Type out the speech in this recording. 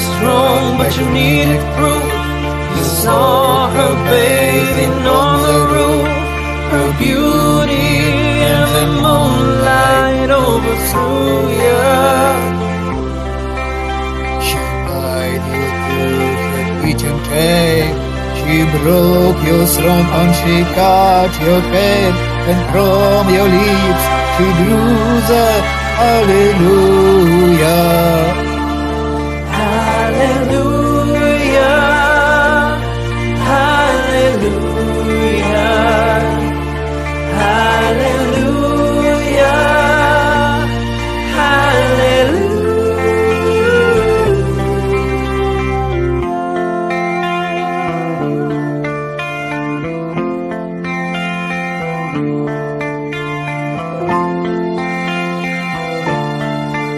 strong, but you needed proof. You saw her bathing on the roof, her beauty and the moonlight overthrew you. She guided you through the beaten cave. She broke your throne and she cut your head, and from your lips she drew the hallelujah.